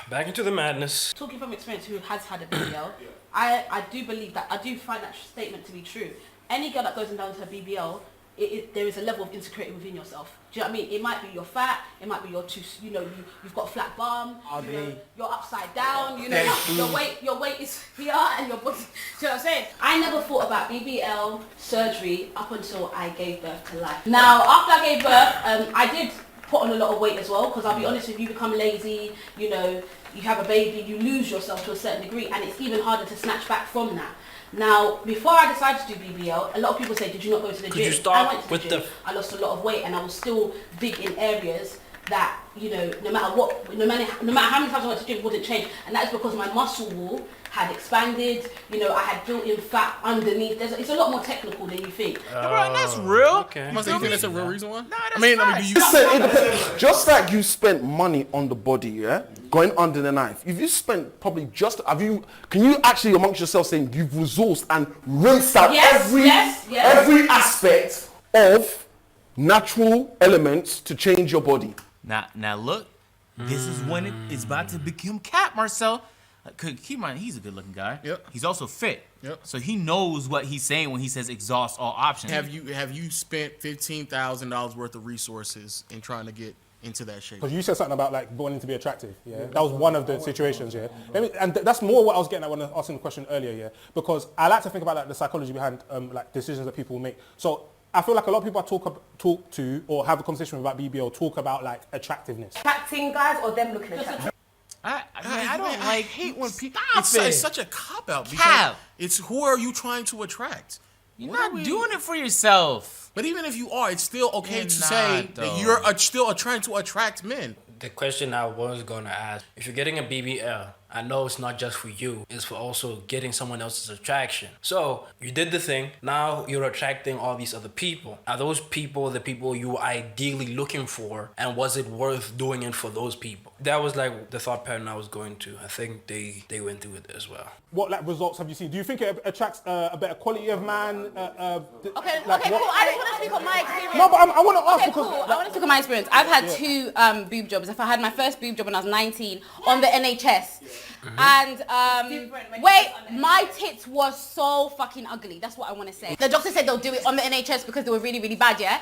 Back into the madness. Talking from experience, who has had a BBL, I do believe that, I do find that statement to be true. Any girl that goes down to her BBL, there is a level of insecurity within yourself. Do you know what I mean? It might be you're fat, it might be you're too, you've got a flat bum, you're upside down, your weight is here and your body. Do you know what I'm saying? I never thought about BBL surgery up until I gave birth to life. Now, after I gave birth, I did put on a lot of weight as well, because I'll be honest with you, become lazy, you have a baby, you lose yourself to a certain degree, and it's even harder to snatch back from that. Now, before I decided to do BBL, a lot of people say, did you not go to the gym? You start I went to with the gym. I lost a lot of weight, and I was still big in areas that, no matter how many times I went to the gym, it wouldn't change. And that is because my muscle wall had expanded, I had built-in fat underneath. It's a lot more technical than you think. Bro, that's real. Okay. You think that's a real reason why? No, that's Just like you spent money on the body, yeah, going under the knife. If you spent probably can you actually amongst yourself saying you've resourced and rinsed out every aspect of natural elements to change your body? Now look, this is when it is about to become cap, Marcel. Keep in mind, he's a good-looking guy. Yep. He's also fit. Yep. So he knows what he's saying when he says exhaust all options. Have you spent $15,000 worth of resources in trying to get into that shape? Because you said something about like wanting to be attractive, yeah? That was one of the situations, yeah? And that's more what I was getting at when I was asking the question earlier, yeah? Because I like to think about like the psychology behind like decisions that people make. So I feel like a lot of people I talk to or have a conversation with about BBL talk about like attractiveness. Attracting guys or them looking attractive? I hate when people. Stop it. It's such a cop out because it's who are you trying to attract? You're not doing it for yourself. But even if you are, it's still okay to say that you're still trying to attract men. The question I was going to ask, if you're getting a BBL, I know it's not just for you, it's for also getting someone else's attraction. So you did the thing, now you're attracting all these other people. Are those people the people you were ideally looking for, and was it worth doing it for those people? That was like the thought pattern I was going to. I think they went through it as well. What like results have you seen? Do you think it attracts a better quality of man? Okay, cool. I just want to speak on my experience. No, but I want to ask Okay, because... cool. I want to speak on my experience. I've had two boob jobs. If I had my first boob job when I was 19 on the NHS. And my tits were so fucking ugly. That's what I want to say. The doctor said they'll do it on the NHS because they were really, really bad, yeah?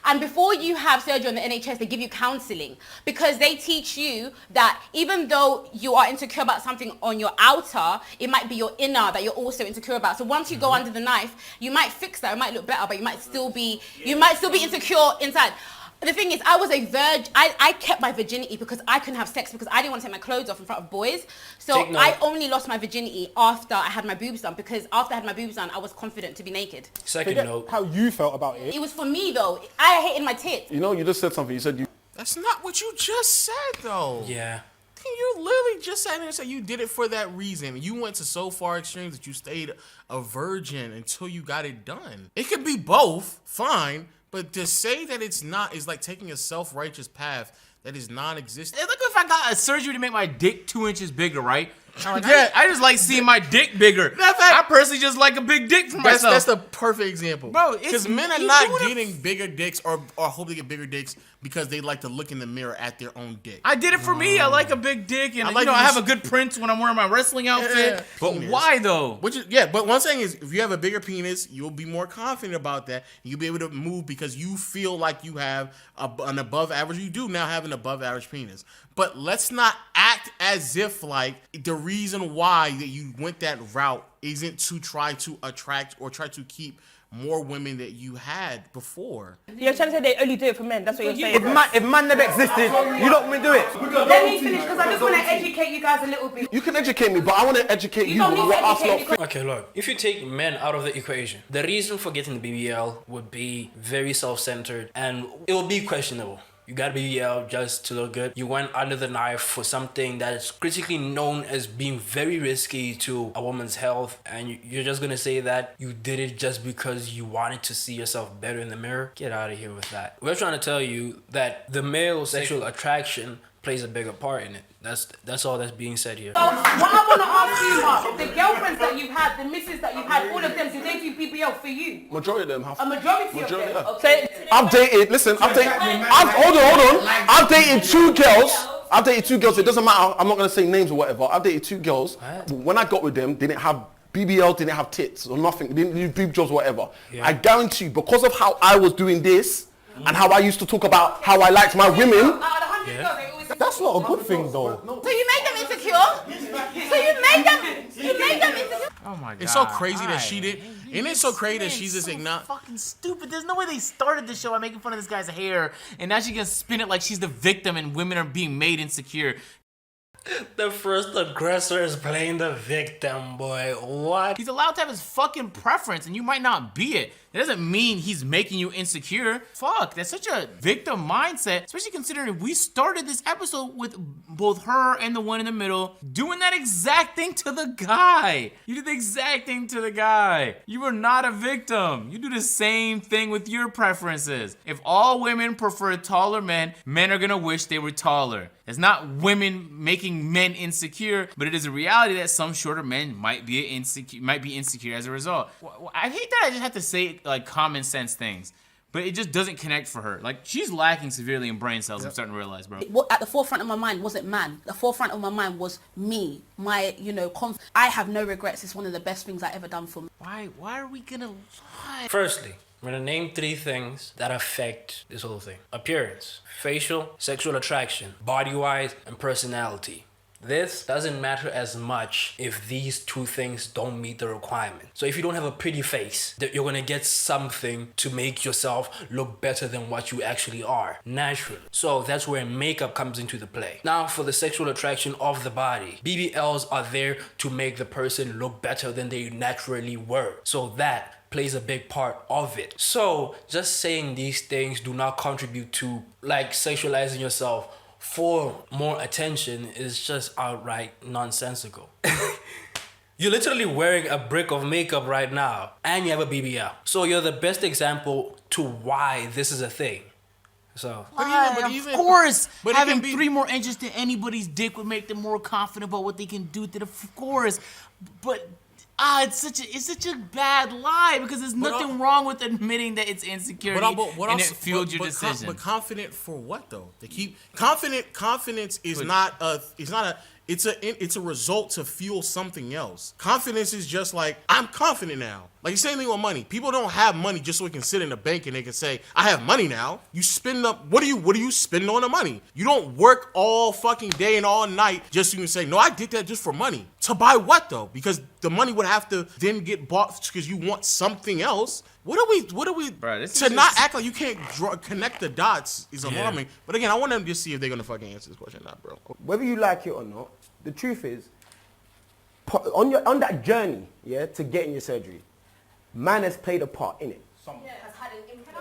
And before you have surgery on the NHS, they give you counselling because they teach you that even though you are insecure about something on your outer, it might be your inner that you're also insecure about. So once you go under the knife, you might fix that. It might look better, but you might still be insecure inside. The thing is, I was a virgin. I kept my virginity because I couldn't have sex because I didn't want to take my clothes off in front of boys. So I only lost my virginity after I had my boobs done because after I had my boobs done, I was confident to be naked. Second note. How you felt about it. It was for me though. I hated my tits. You just said something. You said you... That's not what you just said though. Yeah. You literally just sat there and said you did it for that reason. You went to so far extremes that you stayed a virgin until you got it done. It could be both, fine. But to say that it's not is like taking a self-righteous path that is non-existent. Look, if I got a surgery to make my dick 2 inches bigger, right? I just like seeing my dick bigger. I personally just like a big dick for myself. That's the perfect example. Bro, because men are not getting bigger dicks or hope to get bigger dicks because they like to look in the mirror at their own dick. I did it for me. I like a big dick, and I have a good print when I'm wearing my wrestling outfit. Yeah. But why though? But one thing is, if you have a bigger penis, you'll be more confident about that. You'll be able to move because you feel like you have an above average. You do now have an above average penis. But let's not act as if like the reason why that you went that route isn't to try to attract or try to keep more women that you had before. You're trying to say they only do it for men. That's what you're saying. If man never existed, you don't want to do it. Let me finish because I just want to educate you guys a little bit. You can educate me, but I want to educate you with what I've not fit. Okay, look. If you take men out of the equation, the reason for getting the BBL would be very self-centered and it will be questionable. You got a BBL just to look good. You went under the knife for something that is critically known as being very risky to a woman's health, and you're just gonna say that you did it just because you wanted to see yourself better in the mirror? Get out of here with that. We're trying to tell you that the male sexual attraction plays a bigger part in it. That's all that's being said here. So what I want to ask you, Mark, the girlfriends that you've had, the misses that you've had, all of them, did they do BBL for you? Majority of them have. A majority of them? Okay. I've dated, hold on. I've dated two girls. I've dated 2 girls. It doesn't matter. I'm not gonna say names or whatever. I've dated 2 girls. When I got with them, they didn't have BBL, didn't have tits or nothing. They didn't do boob jobs or whatever. Yeah. I guarantee you, because of how I was doing this and how I used to talk about how I liked my women. That's not a good thing, though. So you made them insecure? So you made them insecure? Oh my god. It's so crazy that she did. Isn't it so crazy that she's just fucking stupid. There's no way they started the show by making fun of this guy's hair, and now she can spin it like she's the victim and women are being made insecure. The first aggressor is playing the victim, boy. What? He's allowed to have his fucking preference, and you might not be it. That doesn't mean he's making you insecure. Fuck, that's such a victim mindset, especially considering we started this episode with both her and the one in the middle doing that exact thing to the guy. You did the exact thing to the guy. You were not a victim. You do the same thing with your preferences. If all women prefer taller men, men are gonna wish they were taller. It's not women making men insecure, but it is a reality that some shorter men might be insecure as a result. I hate that I just have to say like common sense things, but it just doesn't connect for her. Like, she's lacking severely in brain cells. I'm starting to realize, bro. What at the forefront of my mind wasn't man. The forefront of my mind was me. My, I have no regrets. It's one of the best things I ever done for me. Why are we gonna lie? Firstly, I'm gonna name 3 things that affect this whole thing. Appearance, facial, sexual attraction, body-wise, and personality. This doesn't matter as much if these 2 things don't meet the requirement. So if you don't have a pretty face, that you're gonna get something to make yourself look better than what you actually are, naturally. So that's where makeup comes into the play. Now for the sexual attraction of the body, BBLs are there to make the person look better than they naturally were. So that plays a big part of it. So just saying these things do not contribute to like sexualizing yourself for more attention is just outright nonsensical. You're literally wearing a brick of makeup right now and you have a BBL. So you're the best example to why this is a thing. So, of course, having 3 more inches to anybody's dick would make them more confident about what they can do to the, of course, but it's such a bad lie because there's nothing wrong with admitting that it's insecurity and it fueled your decision. But confident for what though? They keep confidence is not a it's a result to fuel something else. Confidence is just like, I'm confident now. Like the same thing with money. People don't have money just so they can sit in a bank and they can say, I have money now. You spend up, what do you spend on the money? You don't work all fucking day and all night just so you can say, no, I did that just for money. To buy what though? Because the money would have to then get bought because you want something else. What are we, bro, to not act like you can't connect the dots is alarming. Yeah. But again, I want them to just see if they're going to fucking answer this question or not, bro. Whether you like it or not, the truth is, on that journey, to getting your surgery, man has played a part in it.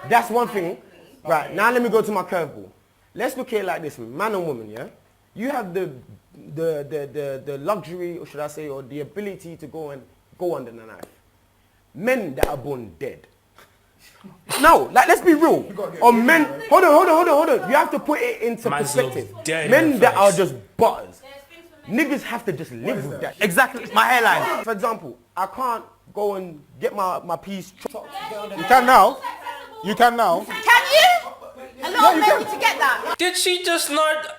That's one thing. Right, now let me go to my curveball. Let's look at it like this, man and woman, You have the luxury, or should I say, or the ability to go under the knife. Men that are born dead. No, like let's be real. Or men, hold on. You have to put it into perspective. Men that are just butters. Niggas have to just live with that. Exactly, my hairline. For example, I can't go and get my piece chopped. You can now. You can now. Can you? A lot of men need to get that. Did she just not?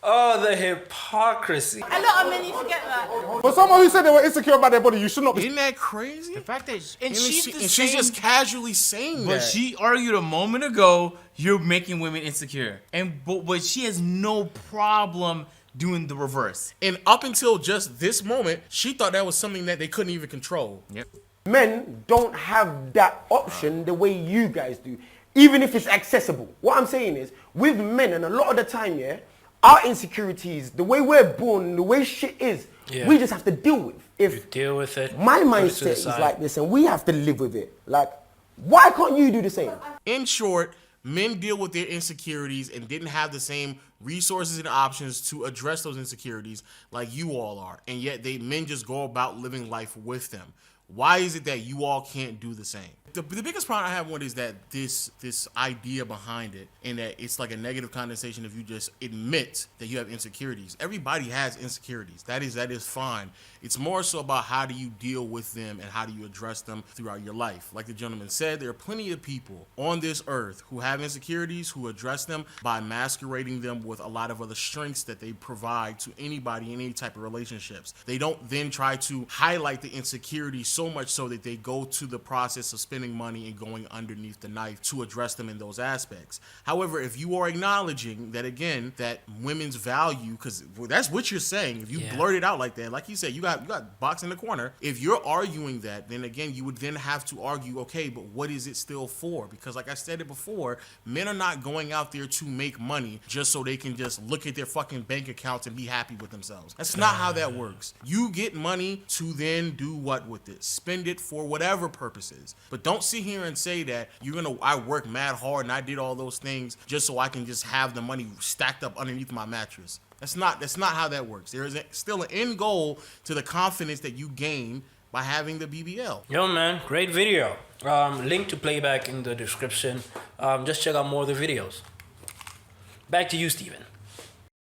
Oh, the hypocrisy. A lot of men need to get that. For someone who said they were insecure about their body, you should not be. Isn't that crazy? The fact that she's just casually saying that. But she argued a moment ago, you're making women insecure. But she has no problem doing the reverse. And up until just this moment, she thought that was something that they couldn't even control. Yep. Men don't have that option the way you guys do, even if it's accessible. What I'm saying is, with men, and a lot of the time, our insecurities, the way we're born, the way shit is, we just have to deal with. If you deal with it, my mindset is like this and we have to live with it. Like, why can't you do the same? In short, men deal with their insecurities and didn't have the same resources and options to address those insecurities like you all are. And yet men just go about living life with them. Why is it that you all can't do the same? The biggest problem I have with it is that this idea behind it, and that it's like a negative connotation if you just admit that you have insecurities. Everybody has insecurities. That is fine. It's more so about how do you deal with them and how do you address them throughout your life. Like the gentleman said, there are plenty of people on this earth who have insecurities, who address them by masquerading them with a lot of other strengths that they provide to anybody in any type of relationships. They don't then try to highlight the insecurity so much so that they go to the process of spending money and going underneath the knife to address them in those aspects. However, if you are acknowledging that, again, that women's value, because that's what you're saying, if you blurt it out like that, like you said, you got box in the corner. If you're arguing that, then again, you would then have to argue, okay, but what is it still for? Because like I said it before, men are not going out there to make money just so they can just look at their fucking bank accounts and be happy with themselves. That's not how that works. You get money to then do what with it? Spend it for whatever purposes. But don't sit here and say that I work mad hard and I did all those things just so I can just have the money stacked up underneath my mattress. That's not how that works. There is still an end goal to the confidence that you gain by having the BBL. Yo, man, great video. Link to playback in the description. Just check out more of the videos. Back to you, Steven.